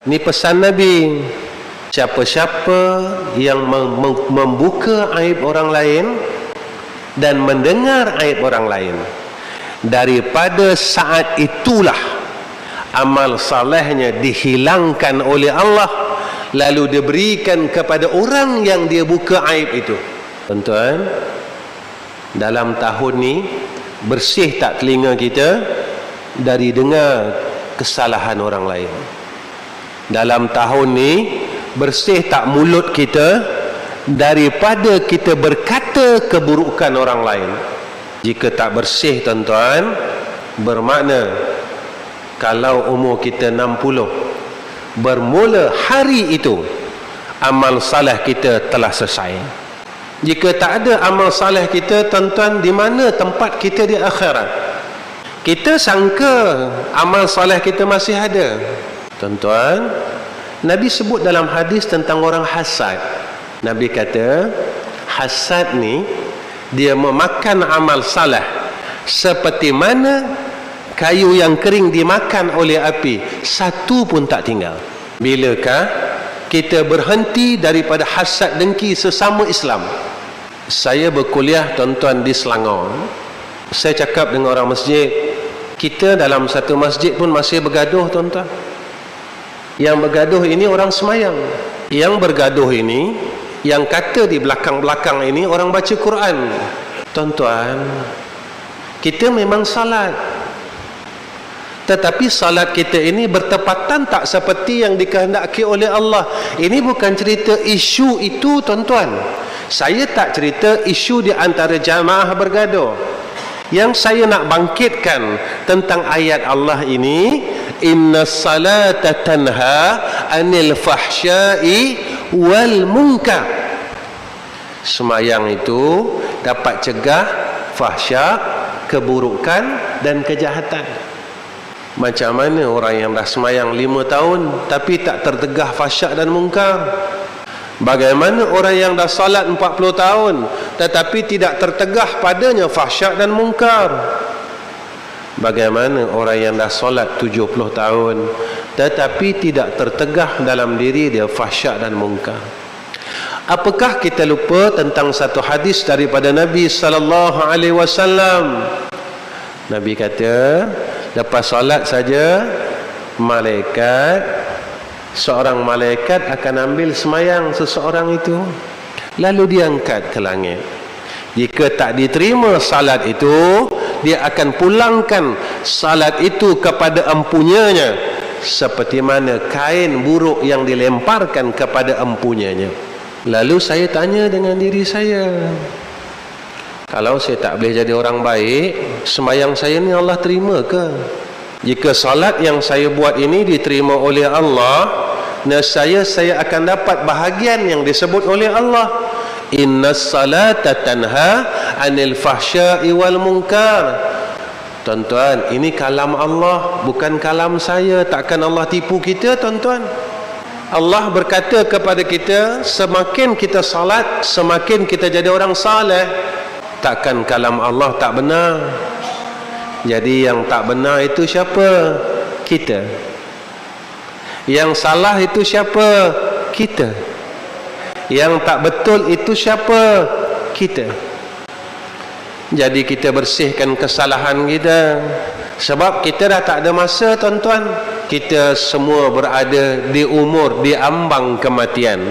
Ini pesan Nabi. Siapa-siapa yang membuka aib orang lain dan mendengar aib orang lain, daripada saat itulah amal salehnya dihilangkan oleh Allah, lalu diberikan kepada orang yang dia buka aib itu. Tuan-tuan, dalam tahun ni bersih tak telinga kita dari dengar kesalahan orang lain? Dalam tahun ni bersih tak mulut kita daripada kita berkata keburukan orang lain? Jika tak bersih, tuan-tuan, bermakna kalau umur kita 60, bermula hari itu amal saleh kita telah selesai. Jika tak ada amal saleh kita, tuan-tuan, di mana tempat kita di akhirat? Kita sangka amal saleh kita masih ada. Tuan-tuan, Nabi sebut dalam hadis tentang orang hasad. Nabi kata, hasad ni dia memakan amal saleh seperti mana kayu yang kering dimakan oleh api, satu pun tak tinggal. Bilakah kita berhenti daripada hasad dengki sesama Islam? Saya berkuliah, tuan-tuan, di Selangor. Saya cakap dengan orang masjid, kita dalam satu masjid pun masih bergaduh, tuan-tuan. Yang bergaduh ini orang semayang. Yang bergaduh ini, yang kata di belakang-belakang ini orang baca Quran. Tuan-tuan, kita memang salat, tetapi salat kita ini bertepatan tak seperti yang dikehendaki oleh Allah. Ini bukan cerita isu itu, tuan-tuan. Saya tak cerita isu di antara jamaah bergaduh. Yang saya nak bangkitkan tentang ayat Allah ini, inna salata tanha anil fahsyai wal munkar. Semayang itu dapat cegah fahsyak, keburukan dan kejahatan. Macam mana orang yang dah semayang 5 tahun tapi tak tertegah fahsyak dan munkar? Bagaimana orang yang dah salat 40 tahun tetapi tidak tertegah padanya fahsyak dan munkar? Bagaimana orang yang dah solat 70 tahun tetapi tidak tertegah dalam diri dia fahsyak dan munkar? Apakah kita lupa tentang satu hadis daripada Nabi sallallahu alaihi wasallam? Nabi kata, lepas solat saja seorang malaikat akan ambil semayang seseorang itu, lalu diangkat ke langit. Jika tak diterima salat itu, dia akan pulangkan salat itu kepada empunyanya, seperti mana kain buruk yang dilemparkan kepada empunyanya. Lalu saya tanya dengan diri saya, kalau saya tak boleh jadi orang baik, sembahyang saya ni Allah terima ke? Jika salat yang saya buat ini diterima oleh Allah, nescaya saya akan dapat bahagian yang disebut oleh Allah, innas salata tanha anil fahsya'i wal munkar. Tuan-tuan, ini kalam Allah, bukan kalam saya. Takkan Allah tipu kita, tuan-tuan? Allah berkata kepada kita, semakin kita salat, semakin kita jadi orang saleh. Takkan kalam Allah tak benar? Jadi yang tak benar itu siapa? Kita. Yang salah itu siapa? Kita. Yang tak betul itu siapa? Kita. Jadi kita bersihkan kesalahan kita. Sebab kita dah tak ada masa, tuan-tuan. Kita semua berada di umur, di ambang kematian.